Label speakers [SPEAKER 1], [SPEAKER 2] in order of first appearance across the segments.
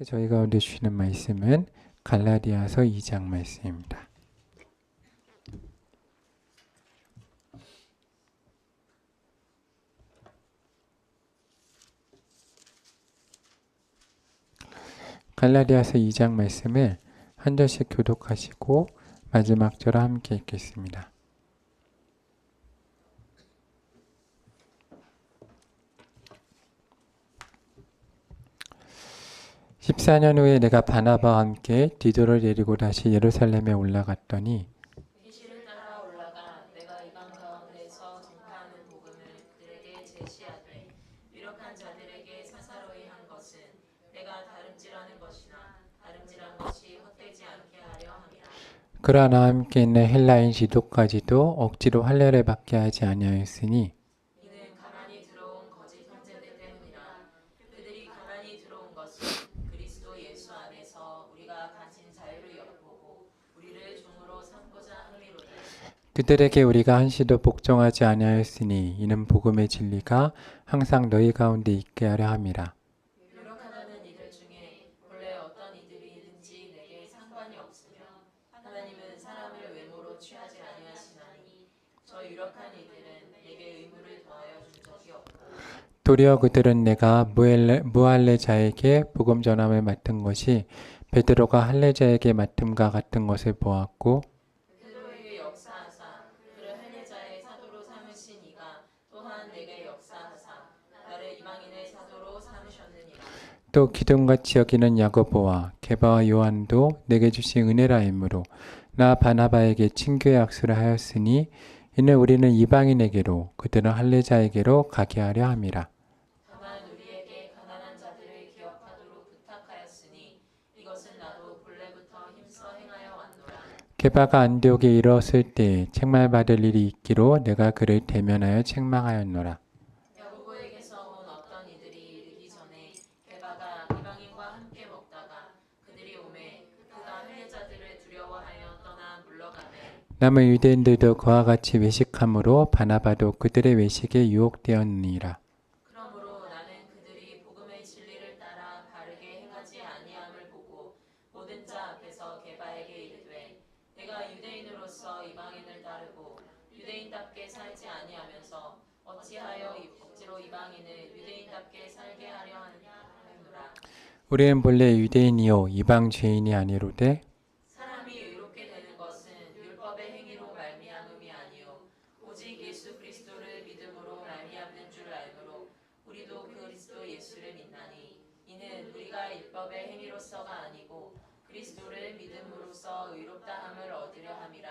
[SPEAKER 1] 하나님께 저희 가운데 주시는 말씀은 갈라디아서 2장 말씀입니다. 갈라디아서 2장 말씀을 한 절씩 교독하시고 마지막 절을 함께 읽겠습니다. 14년 후에 내가 바나바와 함께 디도를 데리고 다시 예루살렘에 올라갔더니
[SPEAKER 2] 계시를 따라 올라가 내가 이방 가운데서 전파하는 복음을 그들에게 제시하되 유력한 자들에게 사사로이 한 것은 내가 다름질하는 것이나 다름질한 것이 헛되지 않게 하려 함이라.
[SPEAKER 1] 그러나 함께 있는 헬라인 지도까지도 억지로 할례를 받게 하지 아니하였으니
[SPEAKER 2] 이는 가만히 들어온 거짓 형제들 때문이라. 그들이 가만히 들어온 것은 그리스도 예수 안에서 우리가 가진 자유를 엿보고 우리를 종으로 삼고자 함이로되
[SPEAKER 1] 그들에게 우리가 한시도 복종하지 아니하였으니 이는 복음의 진리가 항상 너희 가운데 있게 하려 함이라.
[SPEAKER 2] 유력하다는 이들 중에 본래 어떤 이들이든지 내게 상관이 없으며 하나님은 사람을 외모로 취하지 아니하시나니 저 유력한 이들은 내게 의무를 더하여 준 적이 없고
[SPEAKER 1] 도리어 그들은 내가 무할례자에게 복음 전함을 맡은 것이 베드로가 할례자에게 맡음과 같은 것을 보았고
[SPEAKER 2] 베드로에게 역사하사 그를 할례자의 사도로 삼으신 이가 또한 내게 역사하사 나를 이방인의 사도로 삼으셨느니라.
[SPEAKER 1] 또 기둥같이 여기는 야고보와 게바와 요한도 내게 주신 은혜라 이므로 나 바나바에게 친교의 악수를 하였으니 이는 우리는 이방인에게로 그들은 할례자에게로 가게 하려 함이라.
[SPEAKER 2] 다만 우리에게 가난한 자들을 기억하도록 부탁하였으니 이것은 나도 본래부터 힘써 행하여 왔노라.
[SPEAKER 1] 게바가 안디옥에 이르렀을 때 책망받을 일이 있기로 내가 그를 대면하여 책망하였노라.
[SPEAKER 2] 야고보에게서 온 어떤 이들이 이르기 전에 게바가 이방인과 함께 먹다가 그들이 오매 그가 할례자들을 두려워하여 떠나 물러가매
[SPEAKER 1] 남은 유대인들도 그와 같이 외식함으로 바나바도 그들의 외식에 유혹되었느니라.
[SPEAKER 2] 그러므로 나는 그들이 복음의 진리를 따라 바르게 행하지 아니함을 보고 모든 자 앞에서 게바에게 이르되 내가 유대인으로서 이방인을 따르고 유대인답게 살지 아니하면서 어찌하여 억지로 이방인을 유대인답게 살게 하려 하느냐.
[SPEAKER 1] 우리는 본래 유대인이요 이방 죄인이 아니로되
[SPEAKER 2] 사람이 의롭게 되는 것은 율법의 행위로 말미암음이 아니요 오직 예수 그리스도를 믿음으로 말미암는 줄 알므로 우리도 그리스도 예수를 믿나니 이는 우리가 율법의 행위로서가 아니고 그리스도를 믿음으로써 의롭다함을 얻으려 함이라.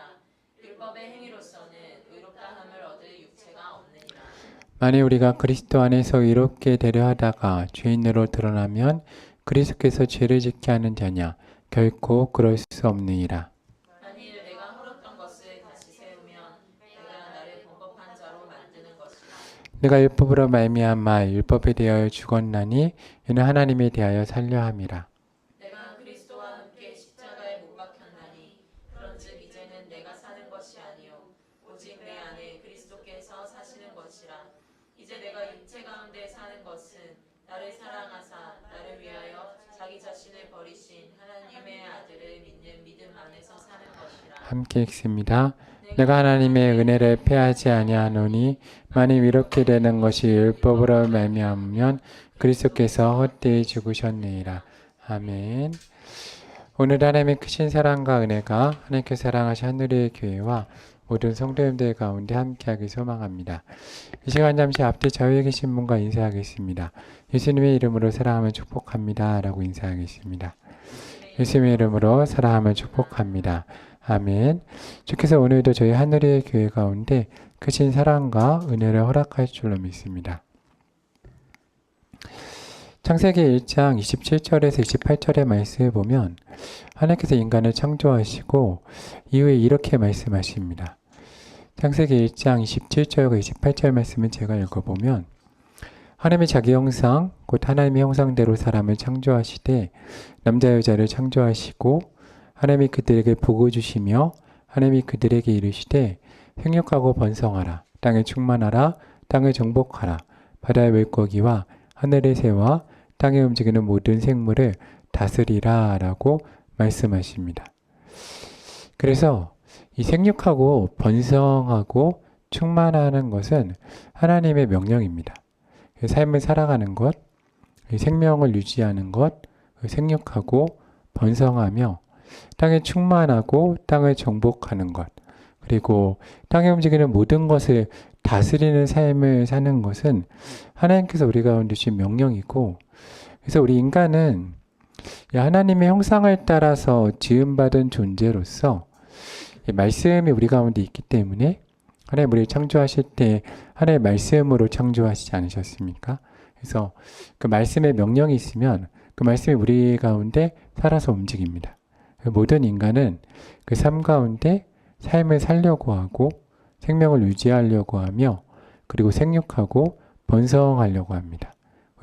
[SPEAKER 2] 율법의 행위로서는 의롭다함을 얻을 육체가 없느니라.
[SPEAKER 1] 만일 우리가 그리스도 안에서 의롭게 되려 하다가 죄인으로 드러나면 그리스도께서 죄를 짓게 하는 자냐? 결코 그럴 수 없느니라.
[SPEAKER 2] 만일 내가 헐었던 것을 다시 세우면 내가 나를 범법한 자로 만드는 것이라.
[SPEAKER 1] 내가 율법으로 말미암아 율법에 대하여 죽었나니 이는 하나님에 대하여 살려 함이라.
[SPEAKER 2] 내가 그리스도와 함께 십자가에 못 박혔나니 그런즉 이제는 내가 사는 것이 아니요 오직 내 안에 그리스도께서 사시는 것이라. 이제 내가 육체 가운데 사는 것은 나를 사랑하사 나를 위하여 자기 자신을 버리신 하나님의 아들을 믿는 믿음 안에서 사는 것이라.
[SPEAKER 1] 함께 읽습니다. 내가 하나님의 은혜를 패하지 아니하노니 만일 이렇게 되는 것이 율법으로 말미암으면 그리스도께서 헛되이 죽으셨느니라. 아멘. 오늘 하나님의 크신 사랑과 은혜가 하나님께 사랑하신 하늘의 교회와 모든 성도님들 가운데 함께하길 소망합니다. 이 시간 잠시 앞뒤 좌우에 계신 분과 인사하겠습니다. 예수님의 이름으로 사랑하며 축복합니다. 라고 인사하겠습니다. 예수님의 이름으로 사랑하며 축복합니다. 아멘. 주께서 오늘도 저희 하늘의 교회 가운데 크신 사랑과 은혜를 허락할 줄로 믿습니다. 창세기 1장 27절에서 28절의 말씀을 보면 하나님께서 인간을 창조하시고 이후에 이렇게 말씀하십니다. 창세기 1장 27절과 28절 말씀을 제가 읽어보면 하나님이 자기 형상 곧 하나님의 형상대로 사람을 창조하시되 남자 여자를 창조하시고 하나님이 그들에게 복을 주시며 하나님이 그들에게 이르시되 생육하고 번성하라 땅에 충만하라 땅을 정복하라 바다의 물고기와 하늘의 새와 땅에 움직이는 모든 생물을 다스리라 라고 말씀하십니다. 그래서 이 생육하고 번성하고 충만하는 것은 하나님의 명령입니다. 삶을 살아가는 것, 생명을 유지하는 것, 생육하고 번성하며 땅에 충만하고 땅을 정복하는 것, 그리고 땅에 움직이는 모든 것을 다스리는 삶을 사는 것은 하나님께서 우리 가운데 주신 명령이고, 그래서 우리 인간은 하나님의 형상을 따라서 지음받은 존재로서 말씀이 우리 가운데 있기 때문에 하나님 우리를 창조하실 때 하나님의 말씀으로 창조하시지 않으셨습니까? 그래서 그 말씀의 명령이 있으면 그 말씀이 우리 가운데 살아서 움직입니다. 모든 인간은 그 삶 가운데 삶을 살려고 하고 생명을 유지하려고 하며 그리고 생육하고 번성하려고 합니다.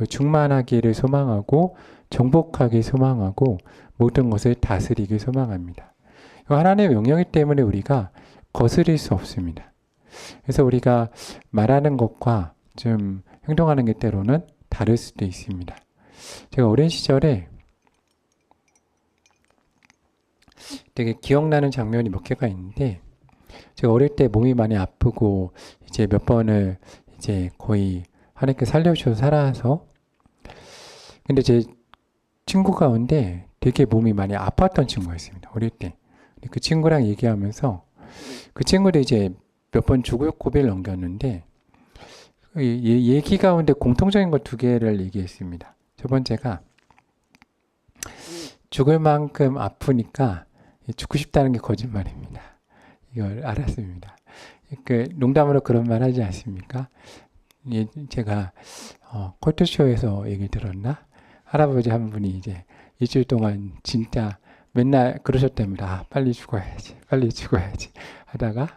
[SPEAKER 1] 충만하기를 소망하고 정복하기 소망하고 모든 것을 다스리기 소망합니다. 하나님의 명령이기 때문에 우리가 거스릴 수 없습니다. 그래서 우리가 말하는 것과 좀 행동하는 게 때로는 다를 수도 있습니다. 제가 어린 시절에 되게 기억나는 장면이 몇 개가 있는데, 제가 어릴 때 몸이 많이 아프고 이제 몇 번을 이제 거의 하나님께 살려주셔서 살아서, 근데 제 친구 가운데 되게 몸이 많이 아팠던 친구가 있습니다. 어릴 때. 그 친구랑 얘기하면서 그 친구도 이제 몇 번 죽을 고비를 넘겼는데 얘기 가운데 공통적인 것 두 개를 얘기했습니다. 첫 번째가 죽을 만큼 아프니까 죽고 싶다는 게 거짓말입니다. 이걸 알았습니다. 그 농담으로 그런 말 하지 않습니까? 제가 컬투쇼에서 얘기 들었나? 할아버지 한 분이 이제 일주일 동안 진짜 맨날 그러셨답니다. 아, 빨리 죽어야지, 빨리 죽어야지 하다가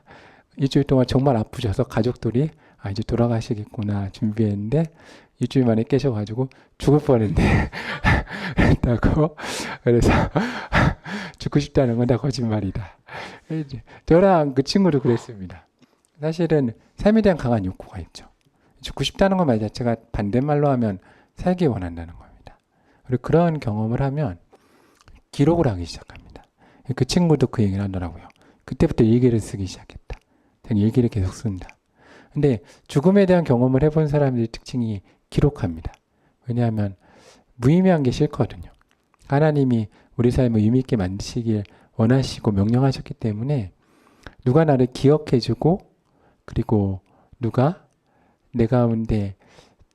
[SPEAKER 1] 일주일 동안 정말 아프셔서 가족들이 아, 이제 돌아가시겠구나 준비했는데 일주일 만에 깨셔가지고 죽을 뻔했네 했다고. 그래서 죽고 싶다는 건 다 거짓말이다. 저랑 그 친구도 그랬습니다. 사실은 삶에 대한 강한 욕구가 있죠. 죽고 싶다는 것 말 자체가 반대말로 하면 살기 원한다는 겁니다. 그리고 그런 경험을 하면 기록을 하기 시작합니다. 그 친구도 그 얘기를 하더라고요. 그때부터 일기를 쓰기 시작했다. 일기를 계속 쓴다. 근데 죽음에 대한 경험을 해본 사람들의 특징이 기록합니다. 왜냐하면 무의미한 게 싫거든요. 하나님이 우리 삶을 의미 있게 만드시길 원하시고 명령하셨기 때문에 누가 나를 기억해주고 그리고 누가 내 가운데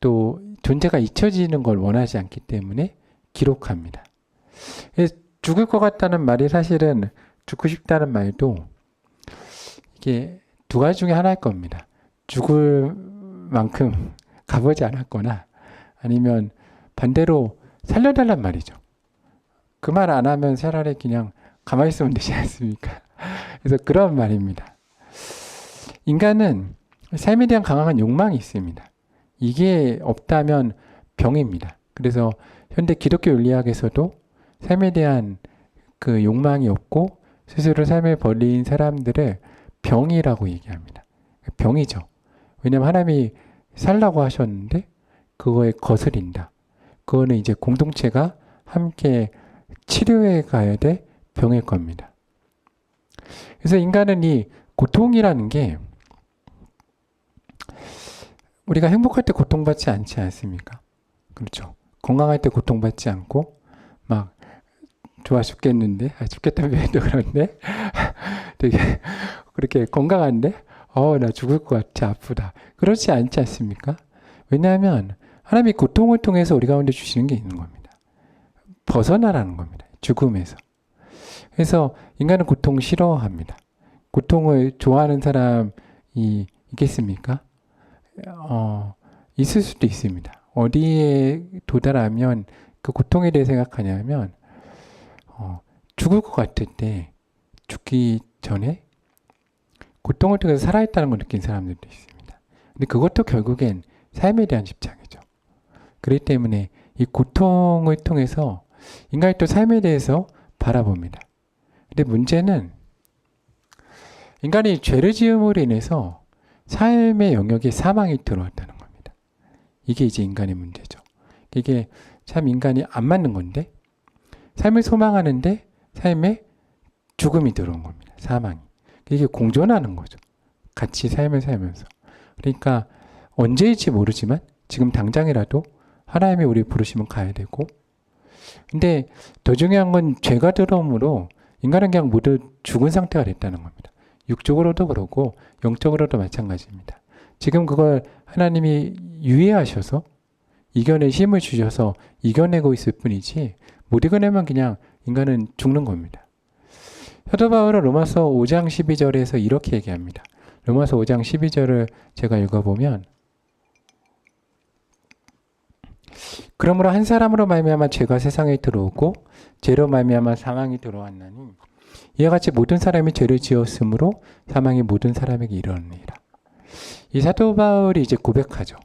[SPEAKER 1] 또 존재가 잊혀지는 걸 원하지 않기 때문에 기록합니다. 죽을 것 같다는 말이 사실은 죽고 싶다는 말도 이게 두 가지 중에 하나일 겁니다. 죽을 만큼 가보지 않았거나 아니면 반대로 살려달란 말이죠. 그 말 안 하면 차라리 그냥 가만히 있으면 되지 않습니까? 그래서 그런 말입니다. 인간은 삶에 대한 강한 욕망이 있습니다. 이게 없다면 병입니다. 그래서 현대 기독교 윤리학에서도 삶에 대한 그 욕망이 없고 스스로 삶을 버린 사람들을 병이라고 얘기합니다. 병이죠. 왜냐하면 하나님이 살라고 하셨는데 그거에 거스린다. 그거는 이제 공동체가 함께 치료해 가야 될 병일 겁니다. 그래서 인간은 이 고통이라는 게 우리가 행복할 때 고통받지 않지 않습니까? 그렇죠. 건강할 때 고통받지 않고 막 좋아 죽겠는데, 죽겠다는 표현도 그런데 되게 그렇게 건강한데 나 죽을 것 같아, 아프다. 그렇지 않지 않습니까? 왜냐하면 하나님이 고통을 통해서 우리 가운데 주시는 게 있는 겁니다. 벗어나라는 겁니다. 죽음에서. 그래서 인간은 고통을 싫어합니다. 고통을 좋아하는 사람이 있겠습니까? 있을 수도 있습니다. 어디에 도달하면 그 고통에 대해 생각하냐면 죽을 것 같을 때 죽기 전에 고통을 통해서 살아있다는 걸 느낀 사람들도 있습니다. 근데 그것도 결국엔 삶에 대한 집착이죠. 그렇기 때문에 이 고통을 통해서 인간이 또 삶에 대해서 바라봅니다. 근데 문제는 인간이 죄를 지음으로 인해서 삶의 영역에 사망이 들어왔다는 겁니다. 이게 이제 인간의 문제죠. 이게 참 인간이 안 맞는 건데 삶을 소망하는데 삶에 죽음이 들어온 겁니다. 사망이. 이게 공존하는 거죠. 같이 삶을 살면서. 그러니까 언제일지 모르지만 지금 당장이라도 하나님이 우리 부르시면 가야 되고, 근데 더 중요한 건 죄가 들어옴으로 인간은 그냥 모두 죽은 상태가 됐다는 겁니다. 육적으로도 그러고 영적으로도 마찬가지입니다. 지금 그걸 하나님이 유예하셔서 이겨낼 힘을 주셔서 이겨내고 있을 뿐이지 못 이겨내면 그냥 인간은 죽는 겁니다. 사도 바울은 로마서 5장 12절에서 이렇게 얘기합니다. 로마서 5장 12절을 제가 읽어보면, 그러므로 한 사람으로 말미암아 죄가 세상에 들어오고 죄로 말미암아 사망이 들어왔나니 이와 같이 모든 사람이 죄를 지었으므로 사망이 모든 사람에게 이르느니라. 이 사도 바울이 이제 고백하죠.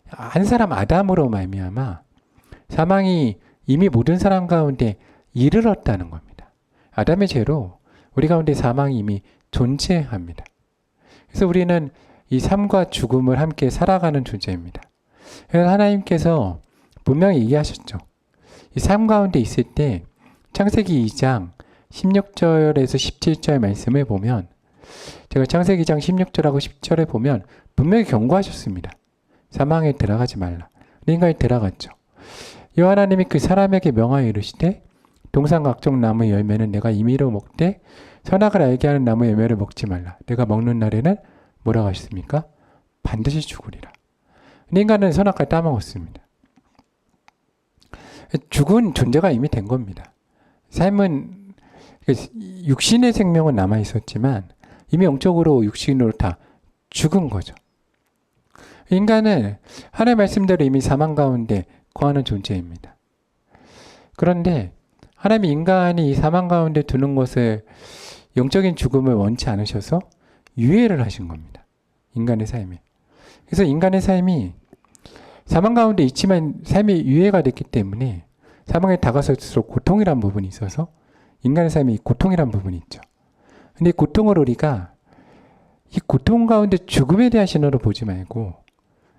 [SPEAKER 1] 한 사람 아담으로 말미암아 사망이 이미 모든 사람 가운데 이르렀다는 겁니다. 아담의 죄로 우리 가운데 사망이 이미 존재합니다. 그래서 우리는 이 삶과 죽음을 함께 살아가는 존재입니다. 그래서 하나님께서 분명히 얘기하셨죠. 이 삶 가운데 있을 때 창세기 2장 16절에서 17절 말씀을 보면, 제가 창세기 2장 16절하고 10절에 보면 분명히 경고하셨습니다. 사망에 들어가지 말라. 인간이 들어갔죠. 여호와 하나님이 그 사람에게 명하여 이르시되 동산 각종 나무의 열매는 내가 임의로 먹되 선악을 알게 하는 나무의 열매를 먹지 말라. 내가 먹는 날에는 뭐라고 하셨습니까? 반드시 죽으리라. 인간은 선악을 따먹었습니다. 죽은 존재가 이미 된 겁니다. 삶은, 육신의 생명은 남아있었지만 이미 영적으로 육신으로 다 죽은 거죠. 인간은 하나님의 말씀대로 이미 사망 가운데 거하는 존재입니다. 그런데 하나님이 인간이 이 사망 가운데 두는 것을, 영적인 죽음을 원치 않으셔서 유예를 하신 겁니다. 인간의 삶에. 그래서 인간의 삶이 사망 가운데 있지만 삶이 유예가 됐기 때문에 사망에 다가설수록 고통이란 부분이 있어서 인간의 삶이 고통이란 부분이 있죠. 근데 고통을 우리가 이 고통 가운데 죽음에 대한 신호로 보지 말고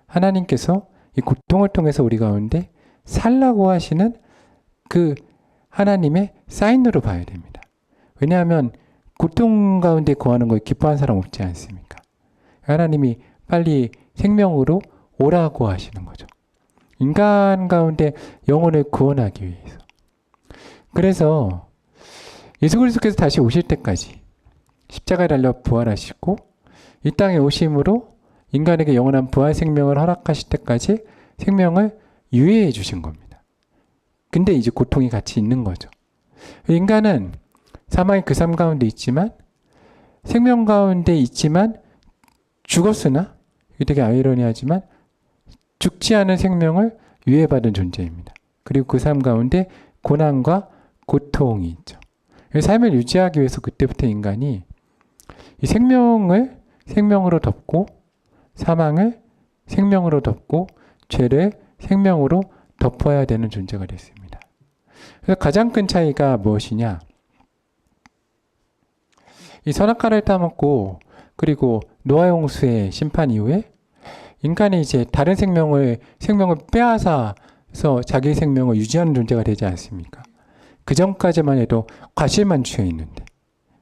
[SPEAKER 1] 하나님께서 이 고통을 통해서 우리 가운데 살라고 하시는 그 하나님의 사인으로 봐야 됩니다. 왜냐하면 고통 가운데 거하는 걸 기뻐하는 사람 없지 않습니까? 하나님이 빨리 생명으로 오라고 하시는 거죠. 인간 가운데 영혼을 구원하기 위해서. 그래서 예수 그리스도께서 다시 오실 때까지 십자가에 달려 부활하시고 이 땅에 오심으로 인간에게 영원한 부활 생명을 허락하실 때까지 생명을 유예해 주신 겁니다. 근데 이제 고통이 같이 있는 거죠. 인간은 사망의 그 삶 가운데 있지만, 생명 가운데 있지만 죽었으나, 이게 되게 아이러니하지만 죽지 않은 생명을 유예받은 존재입니다. 그리고 그 삶 가운데 고난과 고통이 있죠. 삶을 유지하기 위해서 그때부터 인간이 이 생명을 생명으로 덮고, 사망을 생명으로 덮고, 죄를 생명으로 덮어야 되는 존재가 됐습니다. 그래서 가장 큰 차이가 무엇이냐? 이 선악과를 따먹고 그리고 노아 홍수의 심판 이후에 인간이 이제 다른 생명을 빼앗아서 자기 생명을 유지하는 존재가 되지 않습니까? 그 전까지만 해도 과실만 취해 있는데,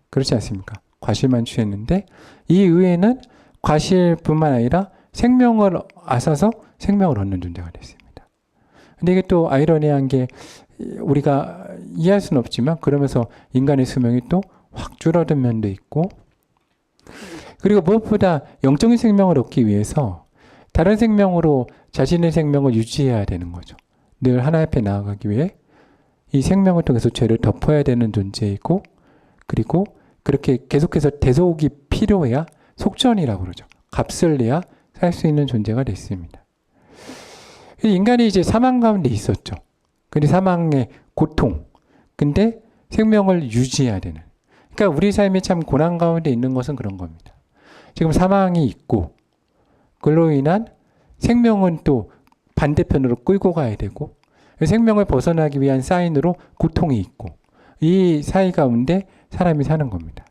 [SPEAKER 1] 그렇지 않습니까? 과실만 취했는데 이 이후에는 과실뿐만 아니라 생명을 앗아서 생명을 얻는 존재가 됐습니다. 근데 이게 또 아이러니한 게, 우리가 이해할 수는 없지만 그러면서 인간의 수명이 또 확 줄어든 면도 있고, 그리고 무엇보다 영적인 생명을 얻기 위해서 다른 생명으로 자신의 생명을 유지해야 되는 거죠. 늘 하나님 앞에 나아가기 위해 이 생명을 통해서 죄를 덮어야 되는 존재이고, 그리고 그렇게 계속해서 대속이 필요해야, 속전이라고 그러죠. 값을 내야 살 수 있는 존재가 됐습니다. 인간이 이제 사망 가운데 있었죠. 근데 사망의 고통, 근데 생명을 유지해야 되는. 그러니까 우리 삶이 참 고난 가운데 있는 것은 그런 겁니다. 지금 사망이 있고, 그로 인한 생명은 또 반대편으로 끌고 가야 되고, 생명을 벗어나기 위한 사인으로 고통이 있고, 이 사이 가운데 사람이 사는 겁니다.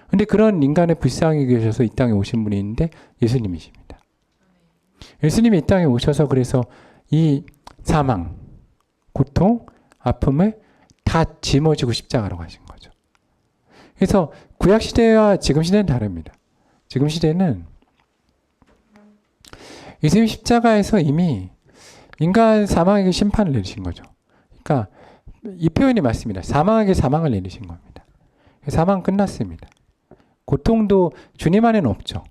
[SPEAKER 1] 근데 그런 인간의 불쌍히 계셔서 이 땅에 오신 분이 있는데 예수님이십니다. 예수님이 이 땅에 오셔서 그래서 이 사망, 고통, 아픔을 다 짊어지고 십자가로 가신 거죠. 그래서 구약 시대와 지금 시대는 다릅니다. 지금 시대는 예수님 십자가에서 이미 인간 사망에게 심판을 내리신 거죠. 그러니까 이 표현이 맞습니다. 사망에게 사망을 내리신 겁니다. 사망은 끝났습니다. 고통도 주님 안에는 없죠.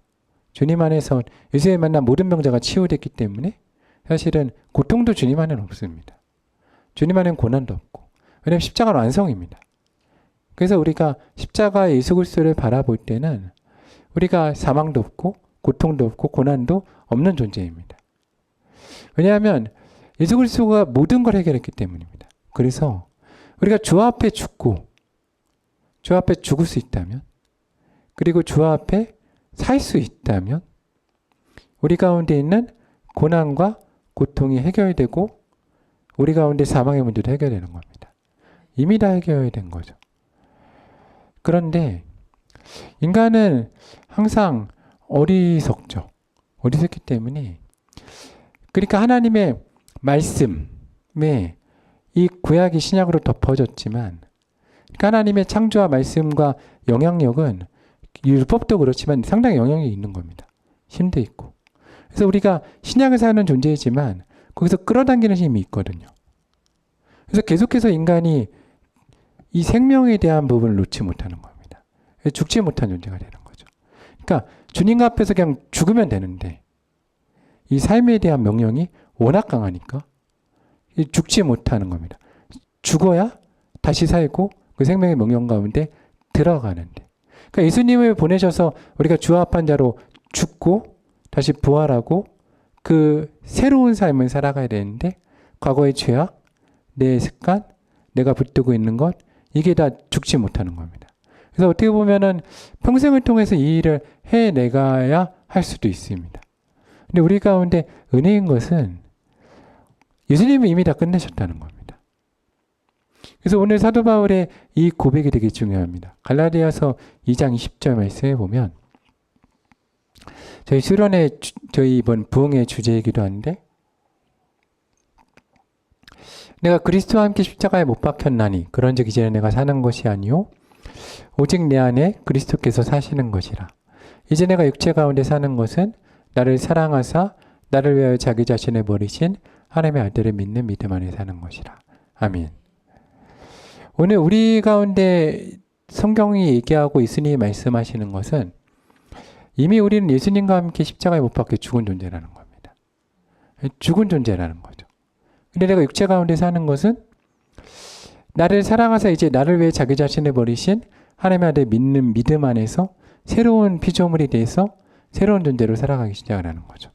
[SPEAKER 1] 주님 안에서 예수님 만난 모든 병자가 치유됐기 때문에 사실은 고통도 주님 안에는 없습니다. 주님 안에는 고난도 없고. 왜냐하면 십자가는 완성입니다. 그래서 우리가 십자가 예수 그리스도를 바라볼 때는 우리가 사망도 없고 고통도 없고 고난도 없는 존재입니다. 왜냐하면 예수 그리스도가 모든 걸 해결했기 때문입니다. 그래서 우리가 주 앞에 죽고 주 앞에 죽을 수 있다면 그리고 주 앞에 살 수 있다면 우리 가운데 있는 고난과 고통이 해결되고 우리 가운데 사망의 문제도 해결되는 겁니다. 이미 다 해결된 거죠. 그런데 인간은 항상 어리석죠. 어리석기 때문에 그러니까 하나님의 말씀에 이 구약이 신약으로 덮어졌지만 그러니까 하나님의 창조와 말씀과 영향력은 율법도 그렇지만 상당히 영향력이 있는 겁니다. 힘도 있고. 그래서 우리가 신약을 사는 존재이지만 거기서 끌어당기는 힘이 있거든요. 그래서 계속해서 인간이 이 생명에 대한 부분을 놓지 못하는 겁니다. 죽지 못한 존재가 되는 거죠. 그러니까 주님 앞에서 그냥 죽으면 되는데 이 삶에 대한 명령이 워낙 강하니까 죽지 못하는 겁니다. 죽어야 다시 살고 그 생명의 명령 가운데 들어가는데 그러니까 예수님을 보내셔서 우리가 주합한 자로 죽고 다시 부활하고 그 새로운 삶을 살아가야 되는데 과거의 죄악, 내 습관, 내가 붙들고 있는 것 이게 다 죽지 못하는 겁니다. 그래서 어떻게 보면은 평생을 통해서 이 일을 해내가야 할 수도 있습니다. 근데 우리 가운데 은혜인 것은 예수님이 이미 다 끝내셨다는 겁니다. 그래서 오늘 사도 바울의 이 고백이 되게 중요합니다. 갈라디아서 2장 20절 말씀에 보면 저희 수련회 저희 이번 부흥의 주제이기도 한데 내가 그리스도와 함께 십자가에 못 박혔나니 그런즉 이제는 내가 사는 것이 아니요 오직 내 안에 그리스도께서 사시는 것이라. 이제 내가 육체 가운데 사는 것은 나를 사랑하사 나를 위하여 자기 자신을 버리신 하나님의 아들을 믿는 믿음 안에 사는 것이라. 아멘. 오늘 우리 가운데 성경이 얘기하고 예수님이 말씀하시는 것은 이미 우리는 예수님과 함께 십자가에 못 박혀 죽은 존재라는 겁니다. 죽은 존재라는 거죠. 근데 내가 육체 가운데 사는 것은 나를 사랑하사 이제 나를 위해 자기 자신을 버리신 하나님의 아들 믿는 믿음 안에서 새로운 피조물이 돼서 새로운 존재로 살아가기 시작을 하는 거죠.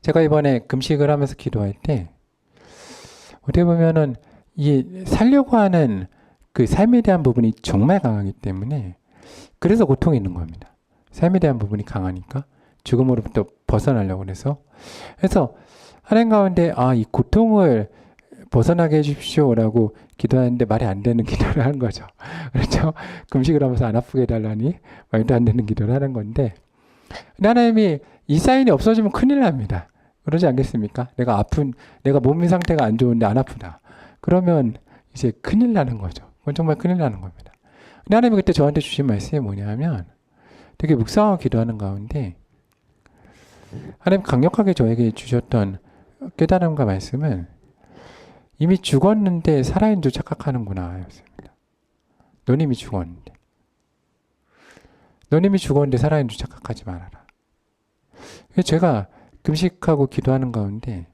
[SPEAKER 1] 제가 이번에 금식을 하면서 기도할 때 어떻게 보면은 이 살려고 하는 그 삶에 대한 부분이 정말 강하기 때문에 그래서 고통이 있는 겁니다. 삶에 대한 부분이 강하니까 죽음으로부터 벗어나려고 그래서 하나님 가운데 이 고통을 벗어나게 해주십시오라고 기도하는데 말이 안 되는 기도를 하는 거죠. 그렇죠? 금식을 하면서 안 아프게 해달라니 말도 안 되는 기도를 하는 건데 하나님이 이 사인이 없어지면 큰일 납니다. 그러지 않겠습니까? 내가 몸 상태가 안 좋은데 안 아프다. 그러면 이제 큰일 나는 거죠. 그건 정말 큰일 나는 겁니다. 하나님이 그때 저한테 주신 말씀이 뭐냐면 되게 묵상하고 기도하는 가운데 하나님 강력하게 저에게 주셨던 깨달음과 말씀은 이미 죽었는데 살아있는 줄 착각하는구나 였습니다. 넌 이미 죽었는데. 넌 이미 죽었는데 살아있는 줄 착각하지 말아라. 제가 금식하고 기도하는 가운데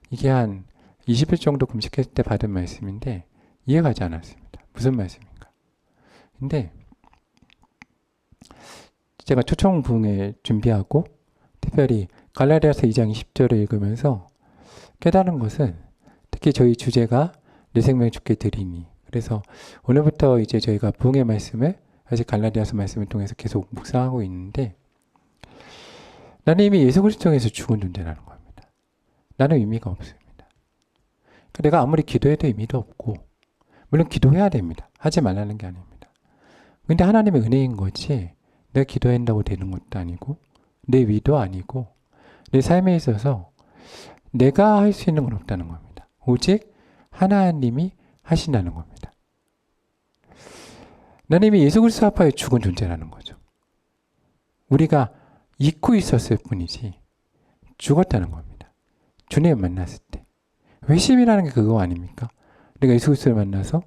[SPEAKER 1] 이게 한 20일 정도 금식했을 때 받은 말씀인데 이해가지 않았습니다. 무슨 말씀인가? 근데 제가 초청 부흥회 준비하고 특별히 갈라디아서 2장 20절을 읽으면서 깨달은 것은 특히 저희 주제가 내 생명 주께 드리니 그래서 오늘부터 이제 저희가 부흥의 말씀을 아직 갈라디아서 말씀을 통해서 계속 묵상하고 있는데 나는 이미 예수 그리스도에서 죽은 존재라는 겁니다. 나는 의미가 없습니다. 내가 아무리 기도해도 의미도 없고 물론 기도해야 됩니다. 하지 말라는 게 아닙니다. 근데 하나님의 은혜인 거지 내가 기도한다고 되는 것도 아니고 내 위도 아니고 내 삶에 있어서 내가 할 수 있는 건 없다는 겁니다. 오직 하나님이 하신다는 겁니다. 나는 이미 예수 그리스도 아파에 죽은 존재라는 거죠. 우리가 잊고 있었을 뿐이지 죽었다는 겁니다. 주님을 만났을 때. 회심이라는 게 그거 아닙니까? 우리가 예수 그리스도를 만나서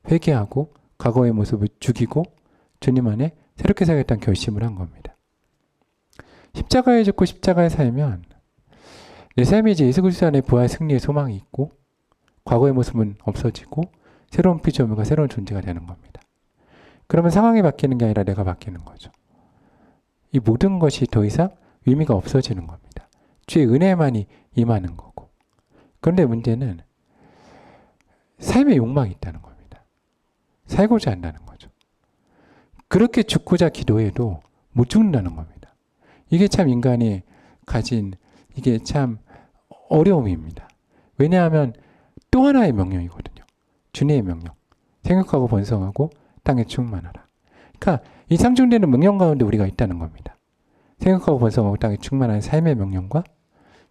[SPEAKER 1] 회개하고 과거의 모습을 죽이고 주님 안에 새롭게 살겠다는 결심을 한 겁니다. 십자가에 죽고 십자가에 살면 내 삶이 이제 예수 그리스도 안에 부활 승리의 소망이 있고 과거의 모습은 없어지고 새로운 피조물과 새로운 존재가 되는 겁니다. 그러면 상황이 바뀌는 게 아니라 내가 바뀌는 거죠. 이 모든 것이 더 이상 의미가 없어지는 겁니다. 주의 은혜만이 임하는 거고. 그런데 문제는 삶의 욕망이 있다는 겁니다. 살고자 한다는 거죠. 그렇게 죽고자 기도해도 못 죽는다는 겁니다. 이게 참 인간이 가진 이게 참 어려움입니다. 왜냐하면 또 하나의 명령이거든요. 주님의 명령. 생육하고 번성하고 땅에 충만하라. 그러니까 이 상중되는 명령 가운데 우리가 있다는 겁니다. 생육하고 번성하고 땅에 충만한 삶의 명령과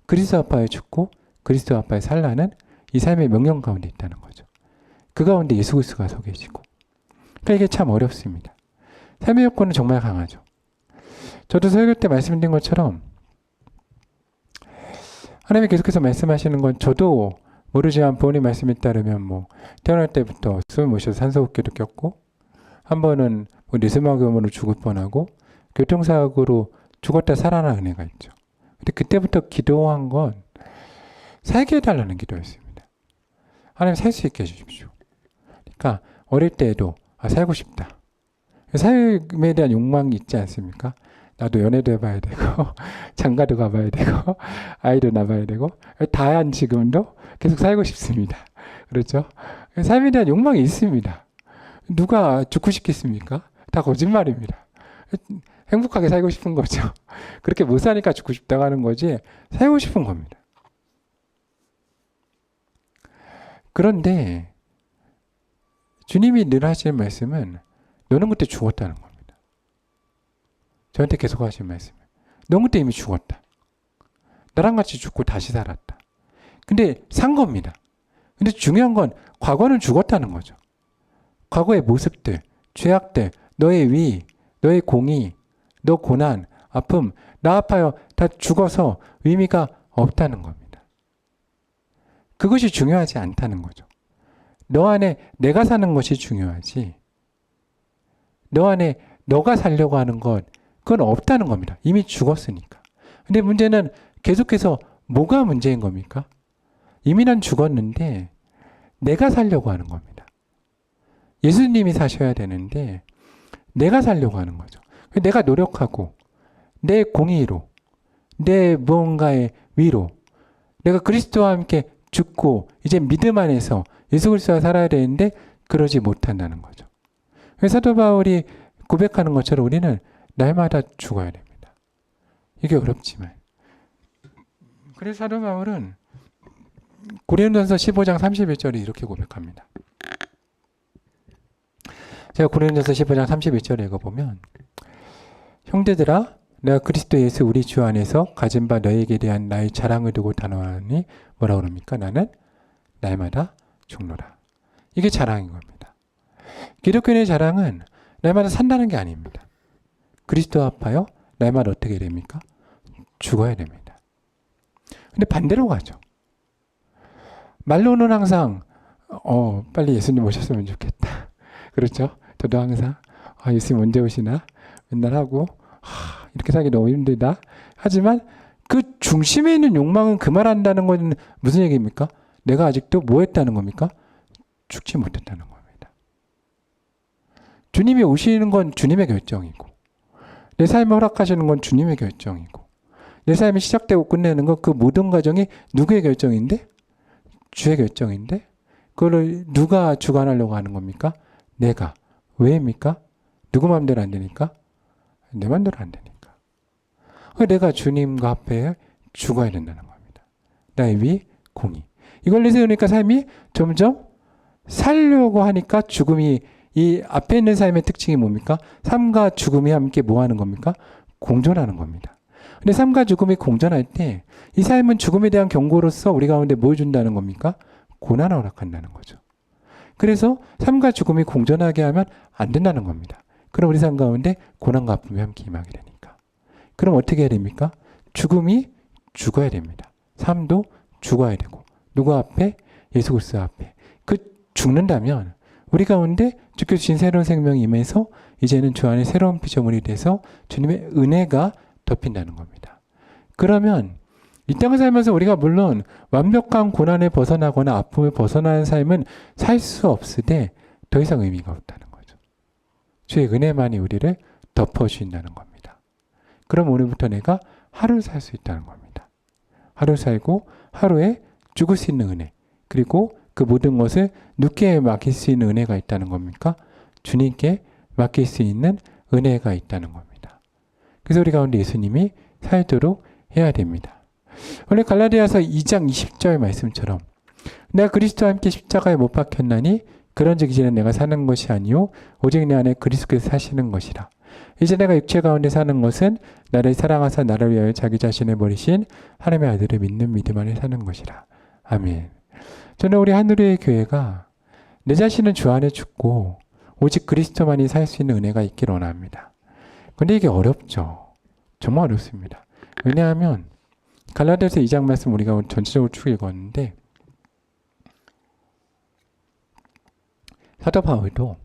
[SPEAKER 1] 그리스도 아파에 죽고 그리스도 아파에 살라는 이 삶의 명령 가운데 있다는 거죠. 그 가운데 예수 그리스도가 서 계시고. 그러니까 이게 참 어렵습니다. 삶의 요건은 정말 강하죠. 저도 설교 때 말씀드린 것처럼 하나님이 계속해서 말씀하시는 건 저도 모르지만 부모님 말씀에 따르면 뭐 태어날 때부터 숨을 못 쉬어서 산소호흡기도 꼈고 한 번은 뭐 뇌수막염으로 죽을 뻔하고 교통사고로 죽었다 살아난 은혜가 있죠. 근데 그때부터 기도한 건 살게 해달라는 기도였습니다. 하나님 살 수 있게 해주십시오. 그러니까 어릴 때에도 살고 싶다. 삶에 대한 욕망이 있지 않습니까? 나도 연애도 해봐야 되고 장가도 가봐야 되고 아이도 낳아야 되고 다한 지금도 계속 살고 싶습니다. 그렇죠? 삶에 대한 욕망이 있습니다. 누가 죽고 싶겠습니까? 다 거짓말입니다. 행복하게 살고 싶은 거죠. 그렇게 못 사니까 죽고 싶다고 하는 거지 살고 싶은 겁니다. 그런데 주님이 늘 하시는 말씀은 너는 그때 죽었다는 겁니다. 저한테 계속 하시는 말씀은 넌 그때 이미 죽었다. 나랑 같이 죽고 다시 살았다. 근데 산 겁니다. 근데 중요한 건 과거는 죽었다는 거죠. 과거의 모습들, 죄악들, 너의 위, 너의 공의, 너 고난, 아픔, 나 아파요 다 죽어서 의미가 없다는 겁니다. 그것이 중요하지 않다는 거죠. 너 안에 내가 사는 것이 중요하지 너 안에 너가 살려고 하는 것 그건 없다는 겁니다. 이미 죽었으니까. 근데 문제는 계속해서 뭐가 문제인 겁니까? 이미 난 죽었는데 내가 살려고 하는 겁니다. 예수님이 사셔야 되는데 내가 살려고 하는 거죠. 내가 노력하고 내 공의로 내 무언가의 위로 내가 그리스도와 함께 죽고 이제 믿음 안에서 예수 그리스도와 살아야 되는데 그러지 못한다는 거죠. 사도 바울이 고백하는 것처럼 우리는 날마다 죽어야 됩니다. 이게 어렵지만 그래서 사도 바울은 고린도전서 15장 31절에 이렇게 고백합니다. 제가 고린도전서 15장 31절에 읽어보면 형제들아 내가 그리스도 예수 우리 주 안에서 가진 바 너에게 대한 나의 자랑을 두고 단호하니 뭐라고 그럽니까? 나는 날마다 죽노라. 이게 자랑인 겁니다. 기독교인의 자랑은 날마다 산다는 게 아닙니다. 그리스도 아파요? 날마다 어떻게 됩니까? 죽어야 됩니다. 근데 반대로 가죠. 말로는 항상 빨리 예수님 오셨으면 좋겠다. 그렇죠? 저도 항상 예수님 언제 오시나 맨날 하고 이렇게 살기 너무 힘들다. 하지만 그 중심에 있는 욕망은 그 말한다는 건 무슨 얘기입니까? 내가 아직도 뭐 했다는 겁니까? 죽지 못했다는 겁니다. 주님이 오시는 건 주님의 결정이고 내 삶을 허락하시는 건 주님의 결정이고 내 삶이 시작되고 끝내는 건 그 모든 과정이 누구의 결정인데? 주의 결정인데 그거를 누가 주관하려고 하는 겁니까? 내가. 왜입니까? 누구 마음대로 안 되니까? 내 마음대로 안 되니까. 내가 주님과 앞에 죽어야 된다는 겁니다. 나의 위, 공의. 이걸 내세우니까 삶이 점점 살려고 하니까 죽음이 이 앞에 있는 삶의 특징이 뭡니까? 삶과 죽음이 함께 뭐 하는 겁니까? 공존하는 겁니다. 근데 삶과 죽음이 공존할 때 이 삶은 죽음에 대한 경고로서 우리 가운데 뭘 준다는 겁니까? 고난을 허락한다는 거죠. 그래서 삶과 죽음이 공존하게 하면 안 된다는 겁니다. 그럼 우리 삶 가운데 고난과 아픔이 함께 임하게 되니까. 그럼 어떻게 해야 됩니까? 죽음이 죽어야 됩니다. 삶도 죽어야 되고. 누구 앞에? 예수 그리스도 앞에. 그 죽는다면 우리 가운데 주께서 주신 새로운 생명이 임해서 이제는 주 안에 새로운 피조물이 돼서 주님의 은혜가 덮인다는 겁니다. 그러면 이 땅을 살면서 우리가 물론 완벽한 고난에 벗어나거나 아픔을 벗어나는 삶은 살 수 없으되 더 이상 의미가 없다는 거죠. 주의 은혜만이 우리를 덮어주신다는 겁니다. 그럼 오늘부터 내가 하루를 살 수 있다는 겁니다. 하루를 살고 하루에 죽을 수 있는 은혜, 그리고 그 모든 것을 누구께 맡길 수 있는 은혜가 있다는 겁니까? 주님께 맡길 수 있는 은혜가 있다는 겁니다. 그래서 우리 가운데 예수님이 살도록 해야 됩니다. 원래 갈라디아서 2장 20절 말씀처럼 내가 그리스도와 함께 십자가에 못 박혔나니 그런즉 이제는 내가 사는 것이 아니요 오직 내 안에 그리스도께서 사시는 것이라. 이제 내가 육체 가운데 사는 것은 나를 사랑하사 나를 위하여 자기 자신을 버리신 하나님의 아들을 믿는 믿음 안에 사는 것이라. 아멘. 저는 우리 하늘의 교회가 내 자신은 주 안에 죽고 오직 그리스도만이 살 수 있는 은혜가 있기를 원합니다. 근데 이게 어렵죠. 정말 어렵습니다. 왜냐하면 갈라디아서 2장 말씀 우리가 전체적으로 쭉 읽었는데 사도 바울도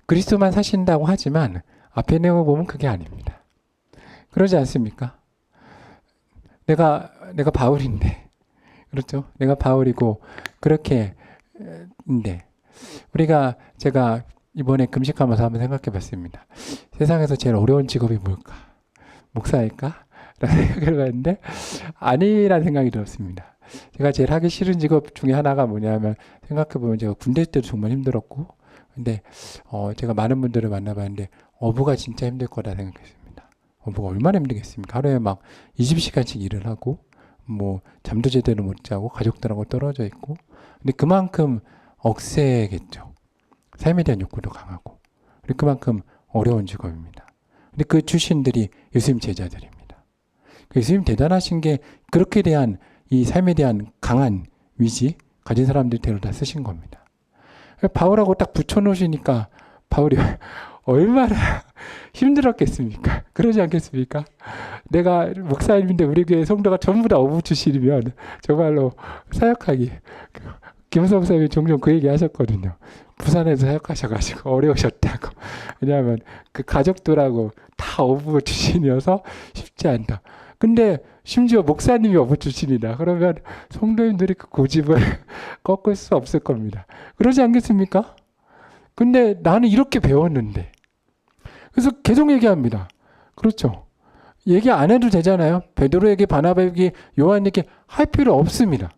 [SPEAKER 1] 그리스도만 사신다고 하지만 앞에 내용을 보면 그게 아닙니다. 그러지 않습니까? 내가 바울인데, 그렇죠? 내가 바울이고 그렇게 인데 제가 이번에 금식하면서 한번 생각해 봤습니다. 세상에서 제일 어려운 직업이 뭘까? 목사일까? 라는 생각을 했는데 아니라는 생각이 들었습니다. 제가 제일 하기 싫은 직업 중에 하나가 뭐냐면 생각해보면 제가 군대 때도 정말 힘들었고 근데 제가 많은 분들을 만나봤는데 어부가 진짜 힘들 거다 생각했습니다. 어부가 얼마나 힘들겠습니까? 하루에 막 20시간씩 일을 하고 뭐 잠도 제대로 못 자고 가족들하고 떨어져 있고 근데 그만큼 억세겠죠. 삶에 대한 욕구도 강하고 그리고 그만큼 어려운 직업입니다. 근데 그 출신들이 예수님 제자들입니다. 예수님 대단하신 게 그렇게 대한 이 삶에 대한 강한 위지 가진 사람들이 데려다 쓰신 겁니다. 바울하고 딱 붙여놓으시니까 바울이 얼마나 힘들었겠습니까? 그러지 않겠습니까? 내가 목사님인데 우리 교회 성도가 전부 다 어부 출신이면 정말로 사역하기 김우성 목사님이 종종 그 얘기 하셨거든요. 부산에서 사역하셔가지고 어려우셨다고. 왜냐하면 그 가족들하고 다 어부 출신이어서 쉽지 않다. 근데 심지어 목사님이 어부 출신이다. 그러면 성도님들이 그 고집을 꺾을 수 없을 겁니다. 그러지 않겠습니까? 근데 나는 이렇게 배웠는데. 그래서 계속 얘기합니다. 그렇죠. 얘기 안 해도 되잖아요. 베드로에게 바나바에게 요한에게 할 필요 없습니다.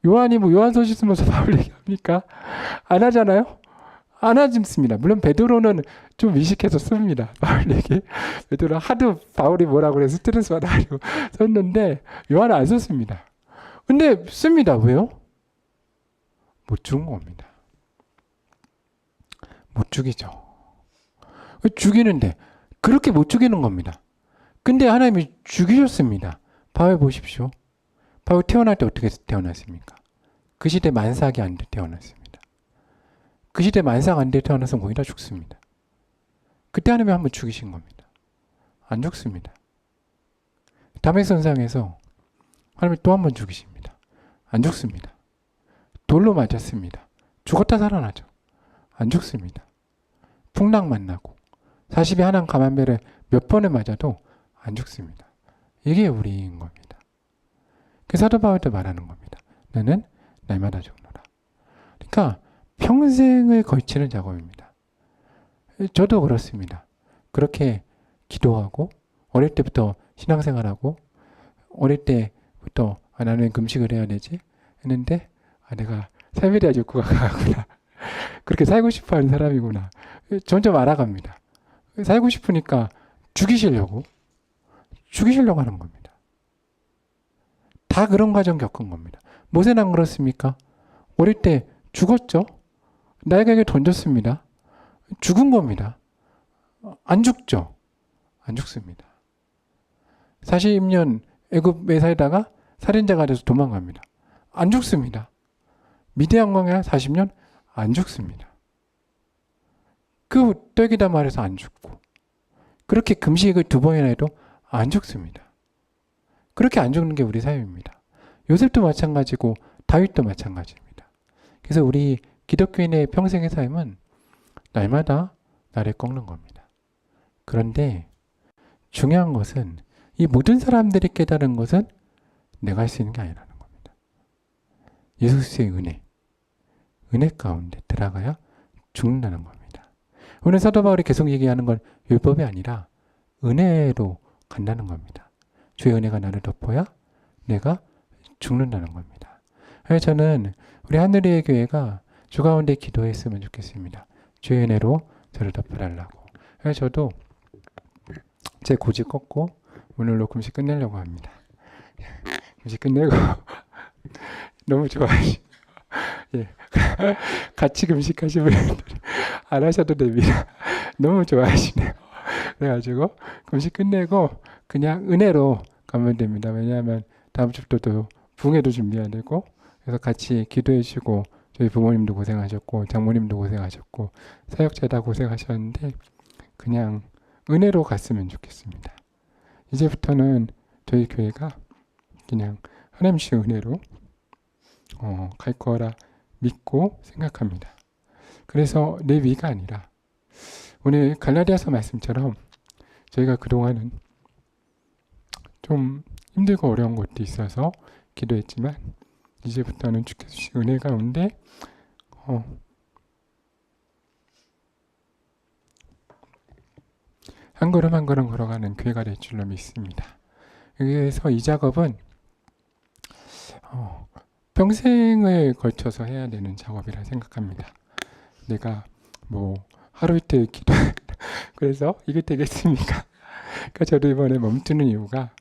[SPEAKER 1] 요한이 뭐 요한서신 쓰면서 바울 얘기합니까? 안 하잖아요. 안 하집니다. 물론 베드로는 좀 의식해서 씁니다. 바울 얘기. 베드로 하도 바울이 뭐라고 그래서 스트레스 받아가지고 썼는데 요한은 안 썼습니다. 근데 씁니다. 왜요? 못 죽은 겁니다. 못 죽이죠. 죽이는데 그렇게 못 죽이는 겁니다. 근데 하나님이 죽이셨습니다. 바울 보십시오. 바울 태어날 때 어떻게 태어났습니까? 그 시대 만삭이 안 돼 태어났습니다. 그 시대 만삭 안 돼 태어나서 거의 다 죽습니다. 그때 하나님이 한번 죽이신 겁니다. 안 죽습니다. 다메섹성상에서 하나님이 또 한 번 죽이십니다. 안 죽습니다. 돌로 맞았습니다. 죽었다 살아나죠. 안 죽습니다. 풍랑 만나고 40이 하남 가만배를 몇 번을 맞아도 안 죽습니다. 이게 우리인 겁니다. 그 사도 바울도 말하는 겁니다. 나는 날마다 죽노라. 그러니까 평생을 걸치는 작업입니다. 저도 그렇습니다. 그렇게 기도하고 어릴 때부터 신앙생활하고 어릴 때부터 나는 금식을 해야 되지 했는데 내가 삶에 대한 욕구가 강하구나. 그렇게 살고 싶어하는 사람이구나. 점점 알아갑니다. 살고 싶으니까 죽이시려고 하는 겁니다. 다 그런 과정 겪은 겁니다. 모세는 안 그렇습니까? 어릴 때 죽었죠. 나에게 던졌습니다. 죽은 겁니다. 안 죽죠. 안 죽습니다. 40년 애굽에 살다가 살인자가 돼서 도망갑니다. 안 죽습니다. 미대항공에 40년 안 죽습니다. 그 떼기다 말해서 안 죽고 그렇게 금식을 2번이나 해도 안 죽습니다. 그렇게 안 죽는 게 우리 삶입니다. 요셉도 마찬가지고 다윗도 마찬가지입니다. 그래서 우리 기독교인의 평생의 삶은 날마다 나를 꺾는 겁니다. 그런데 중요한 것은 이 모든 사람들이 깨달은 것은 내가 할 수 있는 게 아니라는 겁니다. 예수 그리스도의 은혜 가운데 들어가야 죽는다는 겁니다. 오늘 사도 바울이 계속 얘기하는 건 율법이 아니라 은혜로 간다는 겁니다. 주의 은혜가 나를 덮어야 내가 죽는다는 겁니다. 그래서 저는 우리 하늘의 교회가 주 가운데 기도했으면 좋겠습니다. 주의 은혜로 저를 덮어달라고. 그래서 저도 제 고집 꺾고 오늘로 금식 끝내려고 합니다. 금식 끝내고 너무 좋아하시죠? 예. 같이 금식하시는 분들 안 하셔도 됩니다. 너무 좋아하시네요. 그래가지고 금식 끝내고 그냥 은혜로 가면 됩니다. 왜냐하면 다음 주부터도 붕해도 준비해야 되고 그래서 같이 기도해 주시고 저희 부모님도 고생하셨고 장모님도 고생하셨고 사역자 다 고생하셨는데 그냥 은혜로 갔으면 좋겠습니다. 이제부터는 저희 교회가 그냥 하나님의 은혜로 갈 거라 믿고 생각합니다. 그래서 내 위가 아니라 오늘 갈라디아서 말씀처럼 저희가 그동안은 좀 힘들고 어려운 것도 있어서 기도했지만 이제부터는 주께서 주신 은혜 가운데 한 걸음 한 걸음 걸어가는 교회가 될 줄로 믿습니다. 그래서 이 작업은 평생을 걸쳐서 해야 되는 작업이라 생각합니다. 내가 뭐 하루 이틀 기도 그래서 이게 되겠습니까? 그러니까 저도 이번에 멈추는 이유가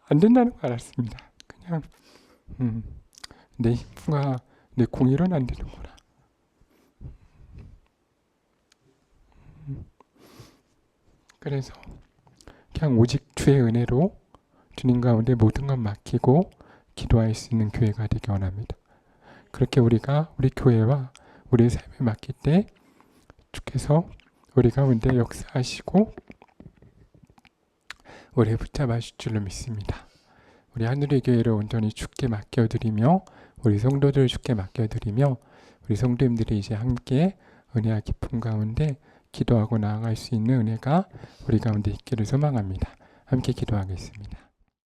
[SPEAKER 1] 안 된다는 걸 알았습니다. 그냥 내 힘과 내 공의로는 안 되는구나. 그래서 그냥 오직 주의 은혜로 주님 가운데 모든 것 맡기고 기도할 수 있는 교회가 되기 원합니다. 그렇게 우리가 우리 교회와 우리의 삶을 맡길 때 주께서 우리 가운데 역사하시고 우리를 붙잡아 주실 줄로 믿습니다. 우리 하늘의 교회를 온전히 주께 맡겨드리며 우리 성도들을 주께 맡겨드리며 우리 성도님들이 이제 함께 은혜와 기쁨 가운데 기도하고 나아갈 수 있는 은혜가 우리 가운데 있기를 소망합니다. 함께 기도하겠습니다.